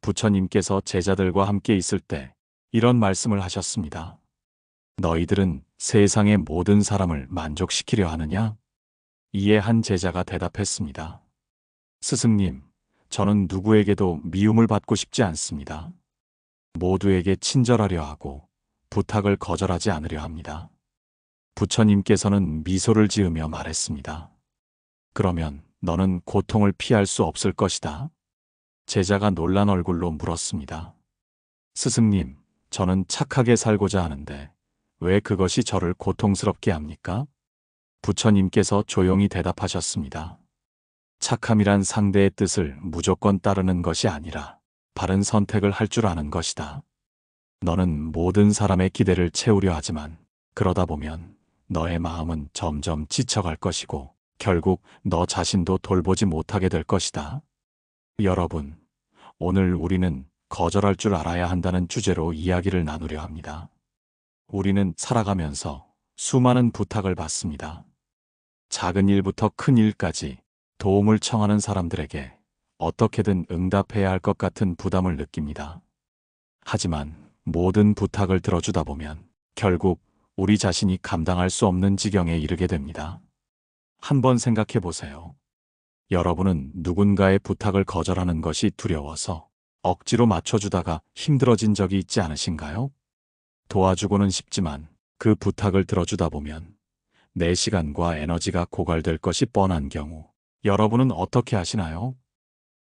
부처님께서 제자들과 함께 있을 때 이런 말씀을 하셨습니다. 너희들은 세상의 모든 사람을 만족시키려 하느냐? 이에 한 제자가 대답했습니다. 스승님, 저는 누구에게도 미움을 받고 싶지 않습니다. 모두에게 친절하려 하고 부탁을 거절하지 않으려 합니다. 부처님께서는 미소를 지으며 말했습니다. 그러면 너는 고통을 피할 수 없을 것이다. 제자가 놀란 얼굴로 물었습니다. 스승님, 저는 착하게 살고자 하는데 왜 그것이 저를 고통스럽게 합니까? 부처님께서 조용히 대답하셨습니다. 착함이란 상대의 뜻을 무조건 따르는 것이 아니라 바른 선택을 할 줄 아는 것이다. 너는 모든 사람의 기대를 채우려 하지만 그러다 보면 너의 마음은 점점 지쳐갈 것이고 결국 너 자신도 돌보지 못하게 될 것이다. 여러분, 오늘 우리는 거절할 줄 알아야 한다는 주제로 이야기를 나누려 합니다. 우리는 살아가면서 수많은 부탁을 받습니다. 작은 일부터 큰 일까지 도움을 청하는 사람들에게 어떻게든 응답해야 할 것 같은 부담을 느낍니다. 하지만 모든 부탁을 들어주다 보면 결국 우리 자신이 감당할 수 없는 지경에 이르게 됩니다. 한번 생각해 보세요. 여러분은 누군가의 부탁을 거절하는 것이 두려워서 억지로 맞춰주다가 힘들어진 적이 있지 않으신가요? 도와주고는 싶지만 그 부탁을 들어주다 보면 내 시간과 에너지가 고갈될 것이 뻔한 경우 여러분은 어떻게 하시나요?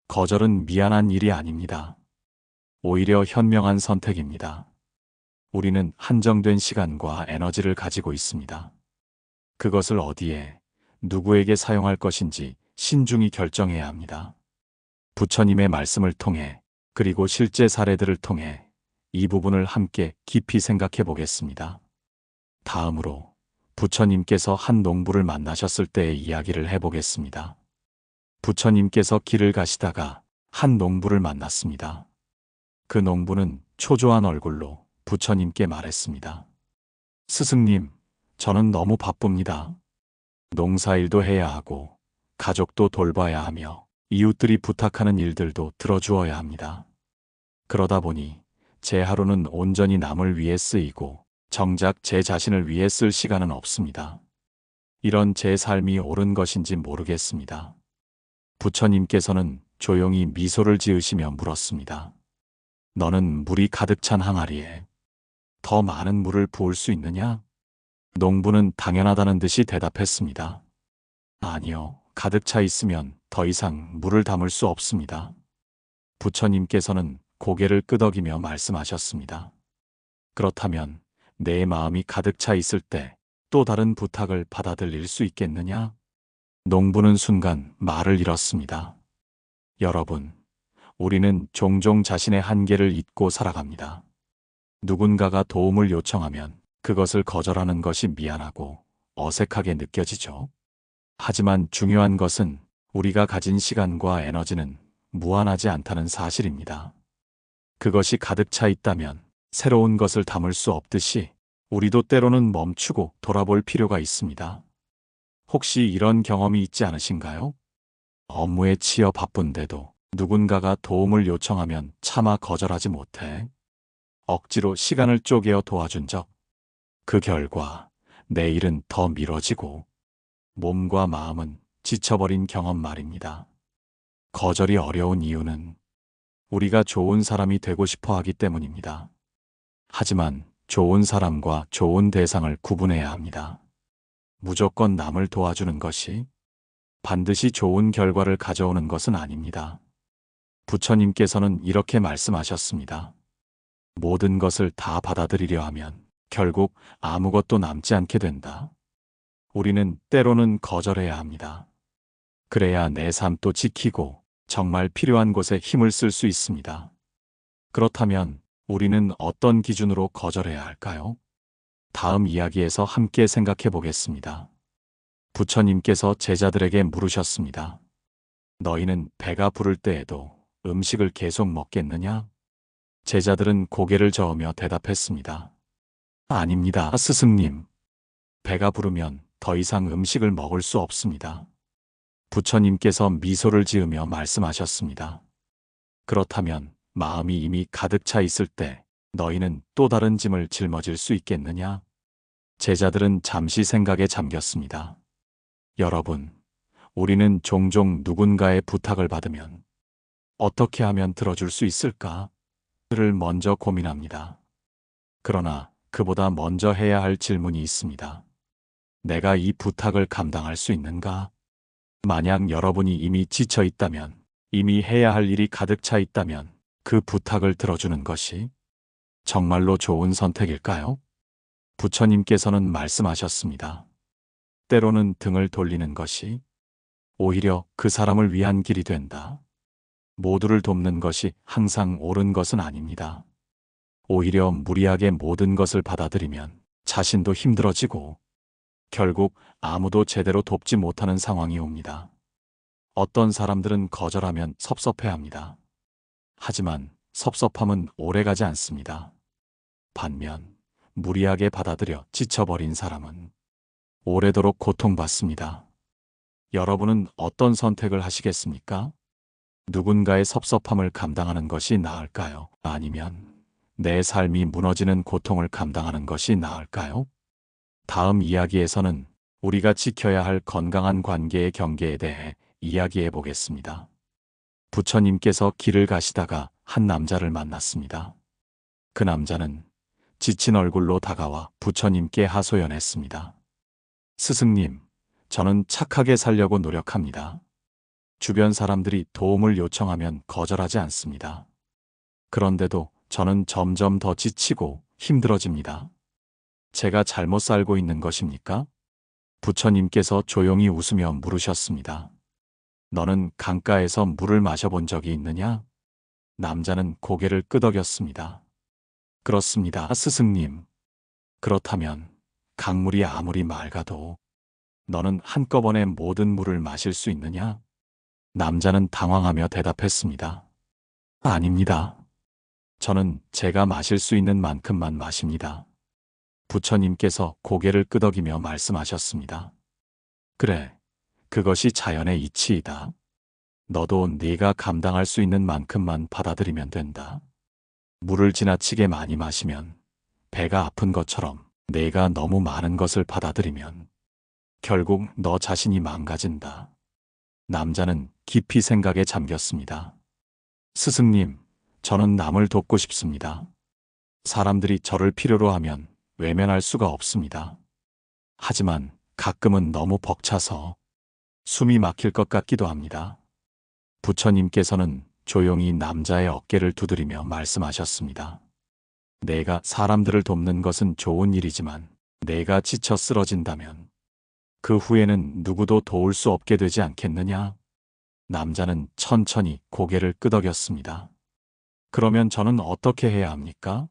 거절은 미안한 일이 아닙니다. 오히려 현명한 선택입니다. 우리는 한정된 시간과 에너지를 가지고 있습니다. 그것을 어디에, 누구에게 사용할 것인지 신중히 결정해야 합니다. 부처님의 말씀을 통해 그리고 실제 사례들을 통해 이 부분을 함께 깊이 생각해 보겠습니다. 다음으로 부처님께서 한 농부를 만나셨을 때의 이야기를 해보겠습니다. 부처님께서 길을 가시다가 한 농부를 만났습니다. 그 농부는 초조한 얼굴로 부처님께 말했습니다. 스승님, 저는 너무 바쁩니다. 농사일도 해야 하고 가족도 돌봐야 하며 이웃들이 부탁하는 일들도 들어주어야 합니다. 그러다 보니 제 하루는 온전히 남을 위해 쓰이고 정작 제 자신을 위해 쓸 시간은 없습니다. 이런 제 삶이 옳은 것인지 모르겠습니다. 부처님께서는 조용히 미소를 지으시며 물었습니다. 너는 물이 가득 찬 항아리에 더 많은 물을 부을 수 있느냐? 농부는 당연하다는 듯이 대답했습니다. 아니요, 가득 차 있으면 더 이상 물을 담을 수 없습니다. 부처님께서는 고개를 끄덕이며 말씀하셨습니다. 그렇다면 내 마음이 가득 차 있을 때 또 다른 부탁을 받아들일 수 있겠느냐? 농부는 순간 말을 잃었습니다. 여러분, 우리는 종종 자신의 한계를 잊고 살아갑니다. 누군가가 도움을 요청하면 그것을 거절하는 것이 미안하고 어색하게 느껴지죠. 하지만 중요한 것은 우리가 가진 시간과 에너지는 무한하지 않다는 사실입니다. 그것이 가득 차 있다면 새로운 것을 담을 수 없듯이 우리도 때로는 멈추고 돌아볼 필요가 있습니다. 혹시 이런 경험이 있지 않으신가요? 업무에 치여 바쁜데도 누군가가 도움을 요청하면 차마 거절하지 못해 억지로 시간을 쪼개어 도와준 적. 그 결과 내일은 더 미뤄지고 몸과 마음은 지쳐버린 경험 말입니다. 거절이 어려운 이유는 우리가 좋은 사람이 되고 싶어 하기 때문입니다. 하지만 좋은 사람과 좋은 대상을 구분해야 합니다. 무조건 남을 도와주는 것이 반드시 좋은 결과를 가져오는 것은 아닙니다. 부처님께서는 이렇게 말씀하셨습니다. 모든 것을 다 받아들이려 하면 결국 아무것도 남지 않게 된다. 우리는 때로는 거절해야 합니다. 그래야 내 삶도 지키고 정말 필요한 곳에 힘을 쓸 수 있습니다. 그렇다면 우리는 어떤 기준으로 거절해야 할까요? 다음 이야기에서 함께 생각해 보겠습니다. 부처님께서 제자들에게 물으셨습니다. 너희는 배가 부를 때에도 음식을 계속 먹겠느냐? 제자들은 고개를 저으며 대답했습니다. 아닙니다, 스승님. 배가 부르면 더 이상 음식을 먹을 수 없습니다. 부처님께서 미소를 지으며 말씀하셨습니다. 그렇다면 마음이 이미 가득 차 있을 때 너희는 또 다른 짐을 짊어질 수 있겠느냐? 제자들은 잠시 생각에 잠겼습니다. 여러분, 우리는 종종 누군가의 부탁을 받으면 어떻게 하면 들어줄 수 있을까? 를 먼저 고민합니다. 그러나 그보다 먼저 해야 할 질문이 있습니다. 내가 이 부탁을 감당할 수 있는가? 만약 여러분이 이미 지쳐 있다면, 이미 해야 할 일이 가득 차 있다면 그 부탁을 들어주는 것이 정말로 좋은 선택일까요? 부처님께서는 말씀하셨습니다. 때로는 등을 돌리는 것이 오히려 그 사람을 위한 길이 된다. 모두를 돕는 것이 항상 옳은 것은 아닙니다. 오히려 무리하게 모든 것을 받아들이면 자신도 힘들어지고 결국 아무도 제대로 돕지 못하는 상황이 옵니다. 어떤 사람들은 거절하면 섭섭해합니다. 하지만 섭섭함은 오래가지 않습니다. 반면 무리하게 받아들여 지쳐버린 사람은 오래도록 고통받습니다. 여러분은 어떤 선택을 하시겠습니까? 누군가의 섭섭함을 감당하는 것이 나을까요? 아니면 내 삶이 무너지는 고통을 감당하는 것이 나을까요? 다음 이야기에서는 우리가 지켜야 할 건강한 관계의 경계에 대해 이야기해 보겠습니다. 부처님께서 길을 가시다가 한 남자를 만났습니다. 그 남자는 지친 얼굴로 다가와 부처님께 하소연했습니다. 스승님, 저는 착하게 살려고 노력합니다. 주변 사람들이 도움을 요청하면 거절하지 않습니다. 그런데도 저는 점점 더 지치고 힘들어집니다. 제가 잘못 살고 있는 것입니까? 부처님께서 조용히 웃으며 물으셨습니다. 너는 강가에서 물을 마셔본 적이 있느냐? 남자는 고개를 끄덕였습니다. 그렇습니다, 스승님. 그렇다면 강물이 아무리 맑아도 너는 한꺼번에 모든 물을 마실 수 있느냐? 남자는 당황하며 대답했습니다. 아닙니다. 저는 제가 마실 수 있는 만큼만 마십니다. 부처님께서 고개를 끄덕이며 말씀하셨습니다. 그래, 그것이 자연의 이치이다. 너도 네가 감당할 수 있는 만큼만 받아들이면 된다. 물을 지나치게 많이 마시면 배가 아픈 것처럼 내가 너무 많은 것을 받아들이면 결국 너 자신이 망가진다. 남자는 깊이 생각에 잠겼습니다. 스승님, 저는 남을 돕고 싶습니다. 사람들이 저를 필요로 하면 외면할 수가 없습니다. 하지만 가끔은 너무 벅차서 숨이 막힐 것 같기도 합니다. 부처님께서는 조용히 남자의 어깨를 두드리며 말씀하셨습니다. 내가 사람들을 돕는 것은 좋은 일이지만 내가 지쳐 쓰러진다면 그 후에는 누구도 도울 수 없게 되지 않겠느냐? 남자는 천천히 고개를 끄덕였습니다. 그러면 저는 어떻게 해야 합니까?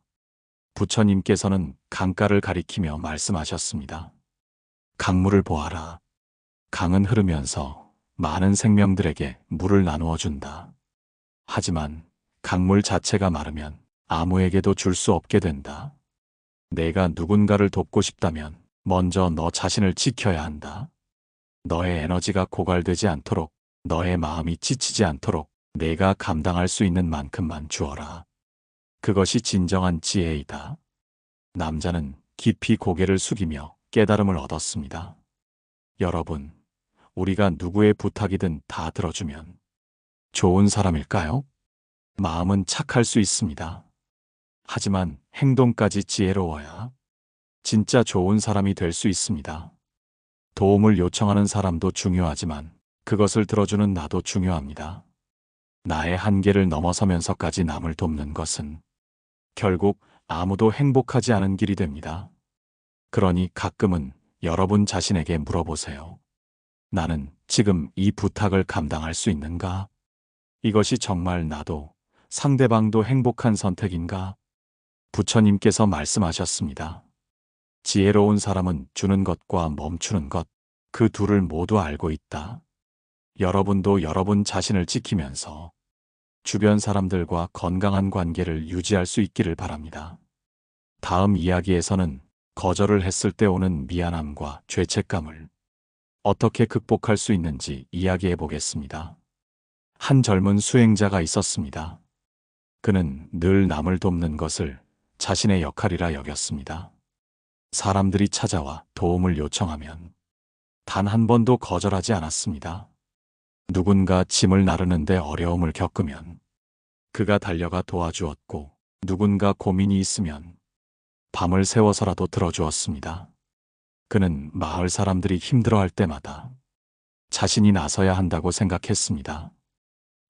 부처님께서는 강가를 가리키며 말씀하셨습니다. 강물을 보아라. 강은 흐르면서 많은 생명들에게 물을 나누어 준다. 하지만 강물 자체가 마르면 아무에게도 줄 수 없게 된다. 내가 누군가를 돕고 싶다면 먼저 너 자신을 지켜야 한다. 너의 에너지가 고갈되지 않도록, 너의 마음이 지치지 않도록 내가 감당할 수 있는 만큼만 주어라. 그것이 진정한 지혜이다. 남자는 깊이 고개를 숙이며 깨달음을 얻었습니다. 여러분, 우리가 누구의 부탁이든 다 들어주면 좋은 사람일까요? 마음은 착할 수 있습니다. 하지만 행동까지 지혜로워야 진짜 좋은 사람이 될 수 있습니다. 도움을 요청하는 사람도 중요하지만 그것을 들어주는 나도 중요합니다. 나의 한계를 넘어서면서까지 남을 돕는 것은 결국 아무도 행복하지 않은 길이 됩니다. 그러니 가끔은 여러분 자신에게 물어보세요. 나는 지금 이 부탁을 감당할 수 있는가? 이것이 정말 나도 상대방도 행복한 선택인가? 부처님께서 말씀하셨습니다. 지혜로운 사람은 주는 것과 멈추는 것, 그 둘을 모두 알고 있다. 여러분도 여러분 자신을 지키면서 주변 사람들과 건강한 관계를 유지할 수 있기를 바랍니다. 다음 이야기에서는 거절을 했을 때 오는 미안함과 죄책감을 어떻게 극복할 수 있는지 이야기해 보겠습니다. 한 젊은 수행자가 있었습니다. 그는 늘 남을 돕는 것을 자신의 역할이라 여겼습니다. 사람들이 찾아와 도움을 요청하면 단 한 번도 거절하지 않았습니다. 누군가 짐을 나르는데 어려움을 겪으면 그가 달려가 도와주었고, 누군가 고민이 있으면 밤을 새워서라도 들어주었습니다. 그는 마을 사람들이 힘들어할 때마다 자신이 나서야 한다고 생각했습니다.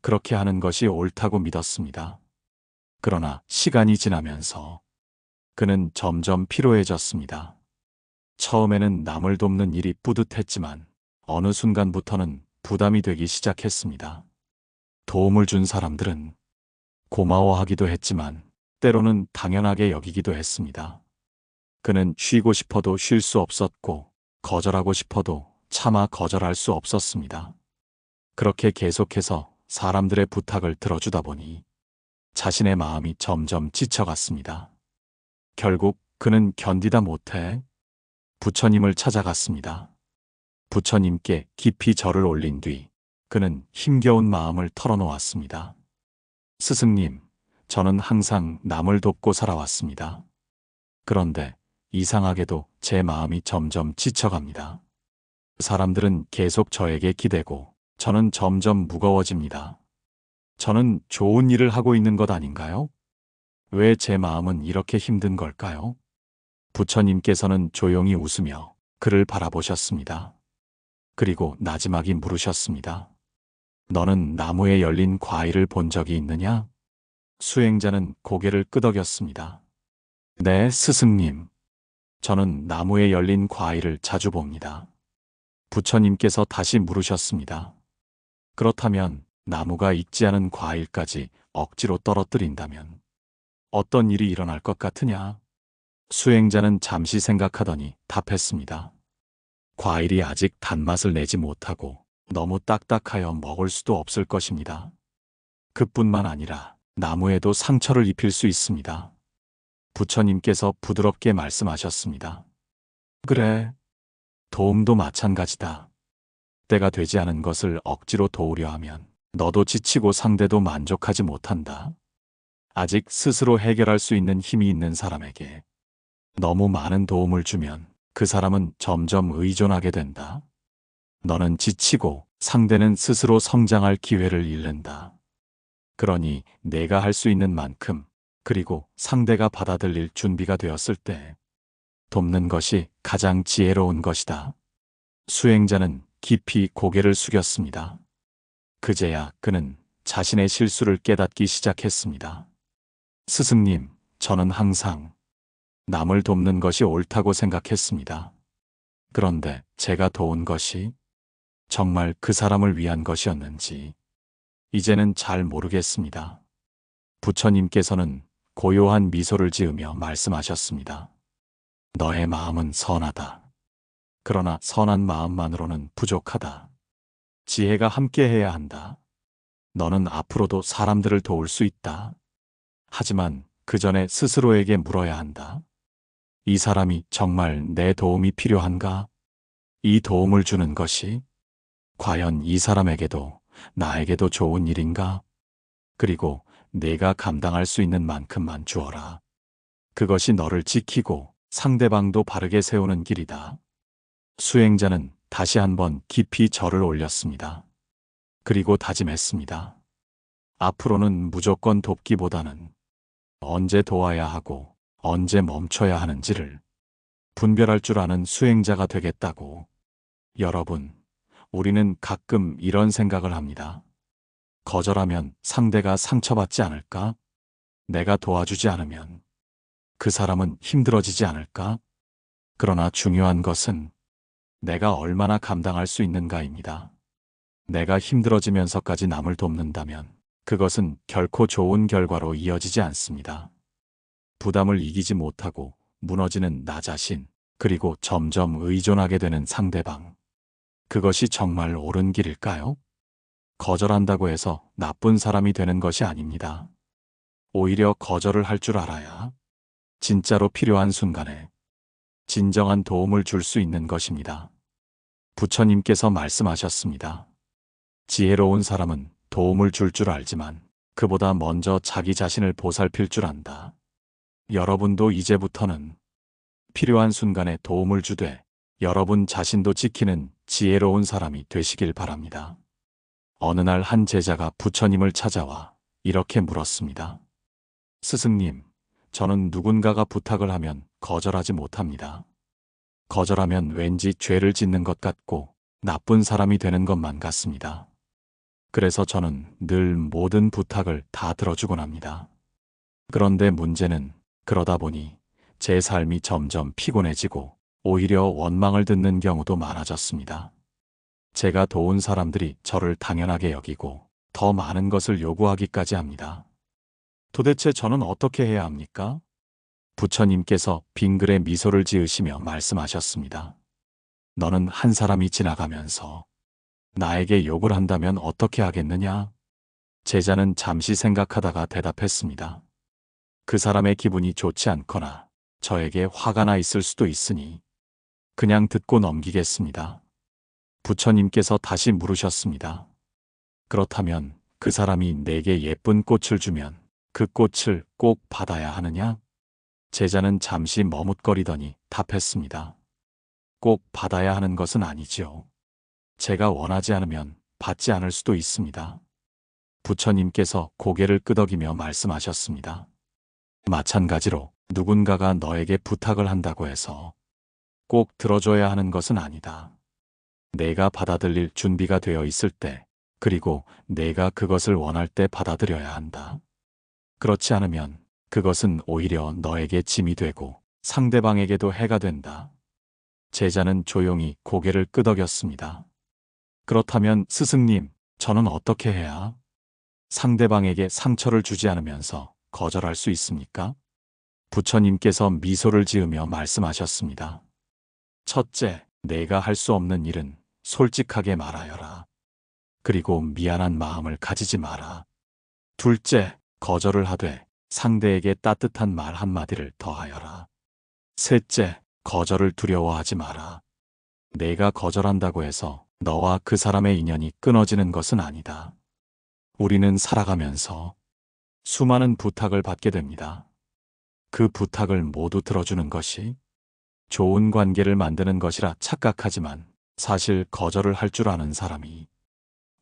그렇게 하는 것이 옳다고 믿었습니다. 그러나 시간이 지나면서 그는 점점 피로해졌습니다. 처음에는 남을 돕는 일이 뿌듯했지만 어느 순간부터는 부담이 되기 시작했습니다. 도움을 준 사람들은 고마워하기도 했지만 때로는 당연하게 여기기도 했습니다. 그는 쉬고 싶어도 쉴 수 없었고 거절하고 싶어도 차마 거절할 수 없었습니다. 그렇게 계속해서 사람들의 부탁을 들어주다 보니 자신의 마음이 점점 지쳐갔습니다. 결국 그는 견디다 못해 부처님을 찾아갔습니다. 부처님께 깊이 절을 올린 뒤 그는 힘겨운 마음을 털어놓았습니다. 스승님, 저는 항상 남을 돕고 살아왔습니다. 그런데 이상하게도 제 마음이 점점 지쳐갑니다. 사람들은 계속 저에게 기대고 저는 점점 무거워집니다. 저는 좋은 일을 하고 있는 것 아닌가요? 왜 제 마음은 이렇게 힘든 걸까요? 부처님께서는 조용히 웃으며 그를 바라보셨습니다. 그리고 나지막이 물으셨습니다. 너는 나무에 열린 과일을 본 적이 있느냐? 수행자는 고개를 끄덕였습니다. 네, 스승님. 저는 나무에 열린 과일을 자주 봅니다. 부처님께서 다시 물으셨습니다. 그렇다면 나무가 익지 않은 과일까지 억지로 떨어뜨린다면 어떤 일이 일어날 것 같으냐? 수행자는 잠시 생각하더니 답했습니다. 과일이 아직 단맛을 내지 못하고 너무 딱딱하여 먹을 수도 없을 것입니다. 그뿐만 아니라 나무에도 상처를 입힐 수 있습니다. 부처님께서 부드럽게 말씀하셨습니다. 그래, 도움도 마찬가지다. 때가 되지 않은 것을 억지로 도우려 하면 너도 지치고 상대도 만족하지 못한다. 아직 스스로 해결할 수 있는 힘이 있는 사람에게 너무 많은 도움을 주면 그 사람은 점점 의존하게 된다. 너는 지치고 상대는 스스로 성장할 기회를 잃는다. 그러니 내가 할 수 있는 만큼, 그리고 상대가 받아들일 준비가 되었을 때 돕는 것이 가장 지혜로운 것이다. 수행자는 깊이 고개를 숙였습니다. 그제야 그는 자신의 실수를 깨닫기 시작했습니다. 스승님, 저는 항상 남을 돕는 것이 옳다고 생각했습니다. 그런데 제가 도운 것이 정말 그 사람을 위한 것이었는지 이제는 잘 모르겠습니다. 부처님께서는 고요한 미소를 지으며 말씀하셨습니다. 너의 마음은 선하다. 그러나 선한 마음만으로는 부족하다. 지혜가 함께해야 한다. 너는 앞으로도 사람들을 도울 수 있다. 하지만 그 전에 스스로에게 물어야 한다. 이 사람이 정말 내 도움이 필요한가? 이 도움을 주는 것이 과연 이 사람에게도 나에게도 좋은 일인가? 그리고 내가 감당할 수 있는 만큼만 주어라. 그것이 너를 지키고 상대방도 바르게 세우는 길이다. 수행자는 다시 한번 깊이 절을 올렸습니다. 그리고 다짐했습니다. 앞으로는 무조건 돕기보다는 언제 도와야 하고 언제 멈춰야 하는지를 분별할 줄 아는 수행자가 되겠다고. 여러분, 우리는 가끔 이런 생각을 합니다. 거절하면 상대가 상처받지 않을까? 내가 도와주지 않으면 그 사람은 힘들어지지 않을까? 그러나 중요한 것은 내가 얼마나 감당할 수 있는가입니다. 내가 힘들어지면서까지 남을 돕는다면 그것은 결코 좋은 결과로 이어지지 않습니다. 부담을 이기지 못하고 무너지는 나 자신, 그리고 점점 의존하게 되는 상대방. 그것이 정말 옳은 길일까요? 거절한다고 해서 나쁜 사람이 되는 것이 아닙니다. 오히려 거절을 할 줄 알아야 진짜로 필요한 순간에 진정한 도움을 줄 수 있는 것입니다. 부처님께서 말씀하셨습니다. 지혜로운 사람은 도움을 줄 알지만 그보다 먼저 자기 자신을 보살필 줄 안다. 여러분도 이제부터는 필요한 순간에 도움을 주되 여러분 자신도 지키는 지혜로운 사람이 되시길 바랍니다. 어느 날 한 제자가 부처님을 찾아와 이렇게 물었습니다. 스승님, 저는 누군가가 부탁을 하면 거절하지 못합니다. 거절하면 왠지 죄를 짓는 것 같고 나쁜 사람이 되는 것만 같습니다. 그래서 저는 늘 모든 부탁을 다 들어주곤 합니다. 그런데 문제는 그러다 보니 제 삶이 점점 피곤해지고 오히려 원망을 듣는 경우도 많아졌습니다. 제가 도운 사람들이 저를 당연하게 여기고 더 많은 것을 요구하기까지 합니다. 도대체 저는 어떻게 해야 합니까? 부처님께서 빙글에 미소를 지으시며 말씀하셨습니다. 너는 한 사람이 지나가면서 나에게 욕을 한다면 어떻게 하겠느냐? 제자는 잠시 생각하다가 대답했습니다. 그 사람의 기분이 좋지 않거나 저에게 화가 나 있을 수도 있으니 그냥 듣고 넘기겠습니다. 부처님께서 다시 물으셨습니다. 그렇다면 그 사람이 내게 예쁜 꽃을 주면 그 꽃을 꼭 받아야 하느냐? 제자는 잠시 머뭇거리더니 답했습니다. 꼭 받아야 하는 것은 아니지요. 제가 원하지 않으면 받지 않을 수도 있습니다. 부처님께서 고개를 끄덕이며 말씀하셨습니다. 마찬가지로 누군가가 너에게 부탁을 한다고 해서 꼭 들어줘야 하는 것은 아니다. 내가 받아들일 준비가 되어 있을 때, 그리고 내가 그것을 원할 때 받아들여야 한다. 그렇지 않으면 그것은 오히려 너에게 짐이 되고 상대방에게도 해가 된다. 제자는 조용히 고개를 끄덕였습니다. 그렇다면 스승님, 저는 어떻게 해야 상대방에게 상처를 주지 않으면서 거절할 수 있습니까? 부처님께서 미소를 지으며 말씀하셨습니다. 첫째, 내가 할 수 없는 일은 솔직하게 말하여라. 그리고 미안한 마음을 가지지 마라. 둘째, 거절을 하되 상대에게 따뜻한 말 한마디를 더하여라. 셋째, 거절을 두려워하지 마라. 내가 거절한다고 해서 너와 그 사람의 인연이 끊어지는 것은 아니다. 우리는 살아가면서 수많은 부탁을 받게 됩니다. 그 부탁을 모두 들어주는 것이 좋은 관계를 만드는 것이라 착각하지만 사실 거절을 할 줄 아는 사람이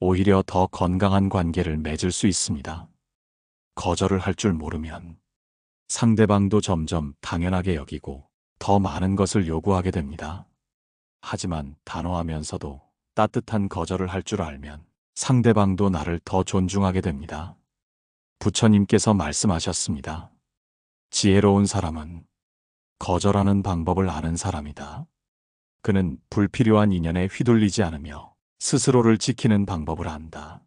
오히려 더 건강한 관계를 맺을 수 있습니다. 거절을 할 줄 모르면 상대방도 점점 당연하게 여기고 더 많은 것을 요구하게 됩니다. 하지만 단호하면서도 따뜻한 거절을 할 줄 알면 상대방도 나를 더 존중하게 됩니다. 부처님께서 말씀하셨습니다. 지혜로운 사람은 거절하는 방법을 아는 사람이다. 그는 불필요한 인연에 휘둘리지 않으며 스스로를 지키는 방법을 안다.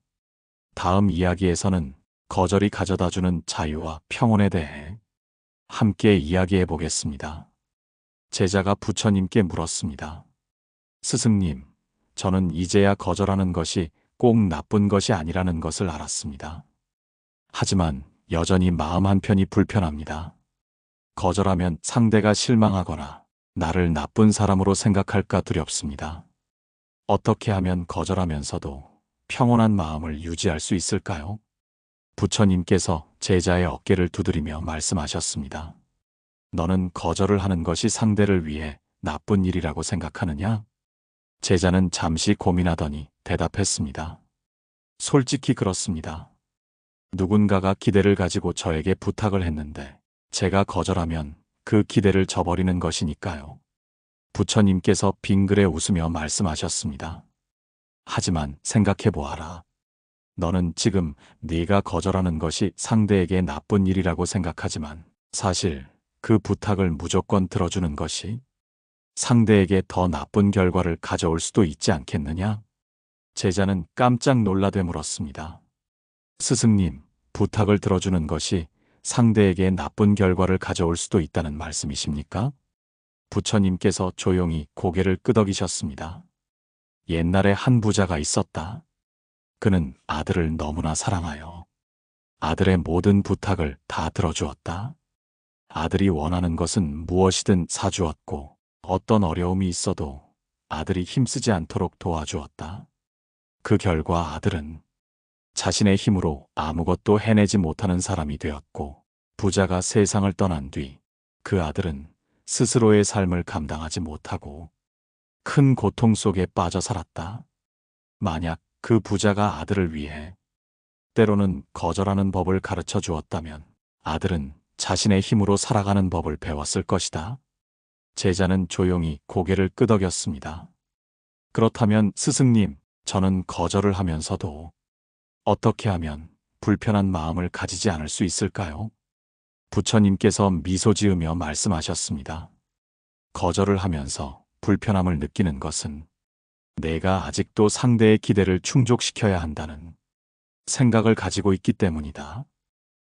다음 이야기에서는 거절이 가져다주는 자유와 평온에 대해 함께 이야기해 보겠습니다. 제자가 부처님께 물었습니다. 스승님, 저는 이제야 거절하는 것이 꼭 나쁜 것이 아니라는 것을 알았습니다. 하지만 여전히 마음 한편이 불편합니다. 거절하면 상대가 실망하거나 나를 나쁜 사람으로 생각할까 두렵습니다. 어떻게 하면 거절하면서도 평온한 마음을 유지할 수 있을까요? 부처님께서 제자의 어깨를 두드리며 말씀하셨습니다. 너는 거절을 하는 것이 상대를 위해 나쁜 일이라고 생각하느냐? 제자는 잠시 고민하더니 대답했습니다. 솔직히 그렇습니다. 누군가가 기대를 가지고 저에게 부탁을 했는데 제가 거절하면 그 기대를 저버리는 것이니까요. 부처님께서 빙그레 웃으며 말씀하셨습니다. 하지만 생각해 보아라. 너는 지금 네가 거절하는 것이 상대에게 나쁜 일이라고 생각하지만 사실 그 부탁을 무조건 들어주는 것이 상대에게 더 나쁜 결과를 가져올 수도 있지 않겠느냐? 제자는 깜짝 놀라 되물었습니다. 스승님, 부탁을 들어주는 것이 상대에게 나쁜 결과를 가져올 수도 있다는 말씀이십니까? 부처님께서 조용히 고개를 끄덕이셨습니다. 옛날에 한 부자가 있었다. 그는 아들을 너무나 사랑하여 아들의 모든 부탁을 다 들어주었다. 아들이 원하는 것은 무엇이든 사주었고 어떤 어려움이 있어도 아들이 힘쓰지 않도록 도와주었다. 그 결과 아들은 자신의 힘으로 아무것도 해내지 못하는 사람이 되었고, 부자가 세상을 떠난 뒤 그 아들은 스스로의 삶을 감당하지 못하고 큰 고통 속에 빠져 살았다. 만약 그 부자가 아들을 위해 때로는 거절하는 법을 가르쳐 주었다면 아들은 자신의 힘으로 살아가는 법을 배웠을 것이다. 제자는 조용히 고개를 끄덕였습니다. 그렇다면 스승님, 저는 거절을 하면서도 어떻게 하면 불편한 마음을 가지지 않을 수 있을까요? 부처님께서 미소 지으며 말씀하셨습니다. 거절을 하면서 불편함을 느끼는 것은 내가 아직도 상대의 기대를 충족시켜야 한다는 생각을 가지고 있기 때문이다.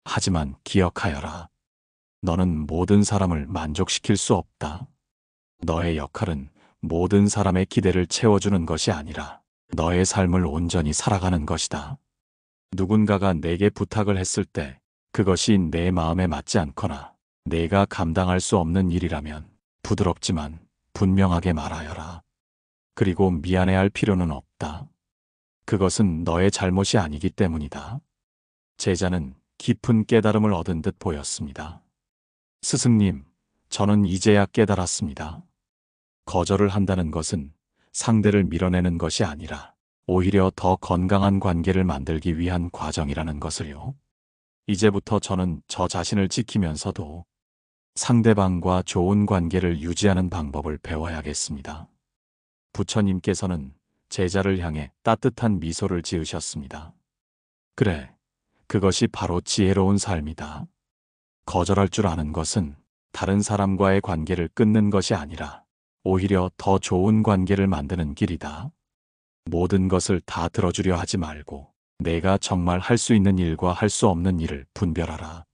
하지만 기억하여라. 너는 모든 사람을 만족시킬 수 없다. 너의 역할은 모든 사람의 기대를 채워주는 것이 아니라 너의 삶을 온전히 살아가는 것이다. 누군가가 내게 부탁을 했을 때 그것이 내 마음에 맞지 않거나 내가 감당할 수 없는 일이라면 부드럽지만 분명하게 말하여라. 그리고 미안해할 필요는 없다. 그것은 너의 잘못이 아니기 때문이다. 제자는 깊은 깨달음을 얻은 듯 보였습니다. 스승님, 저는 이제야 깨달았습니다. 거절을 한다는 것은 상대를 밀어내는 것이 아니라 오히려 더 건강한 관계를 만들기 위한 과정이라는 것을요. 이제부터 저는 저 자신을 지키면서도 상대방과 좋은 관계를 유지하는 방법을 배워야겠습니다. 부처님께서는 제자를 향해 따뜻한 미소를 지으셨습니다. 그래, 그것이 바로 지혜로운 삶이다. 거절할 줄 아는 것은 다른 사람과의 관계를 끊는 것이 아니라 오히려 더 좋은 관계를 만드는 길이다. 모든 것을 다 들어주려 하지 말고 내가 정말 할 수 있는 일과 할 수 없는 일을 분별하라.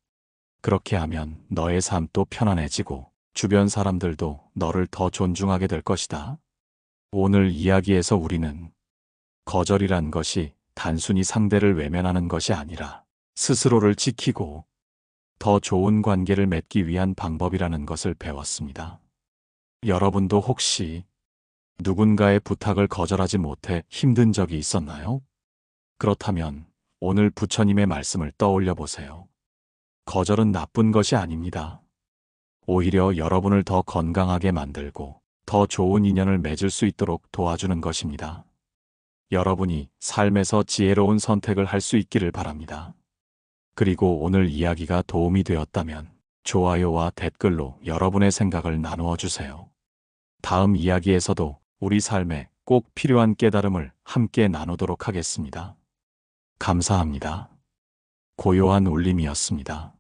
그렇게 하면 너의 삶도 편안해지고 주변 사람들도 너를 더 존중하게 될 것이다. 오늘 이야기에서 우리는 거절이란 것이 단순히 상대를 외면하는 것이 아니라 스스로를 지키고 더 좋은 관계를 맺기 위한 방법이라는 것을 배웠습니다. 여러분도 혹시 누군가의 부탁을 거절하지 못해 힘든 적이 있었나요? 그렇다면 오늘 부처님의 말씀을 떠올려 보세요. 거절은 나쁜 것이 아닙니다. 오히려 여러분을 더 건강하게 만들고 더 좋은 인연을 맺을 수 있도록 도와주는 것입니다. 여러분이 삶에서 지혜로운 선택을 할 수 있기를 바랍니다. 그리고 오늘 이야기가 도움이 되었다면 좋아요와 댓글로 여러분의 생각을 나누어 주세요. 다음 이야기에서도 우리 삶에 꼭 필요한 깨달음을 함께 나누도록 하겠습니다. 감사합니다. 고요한 울림이었습니다.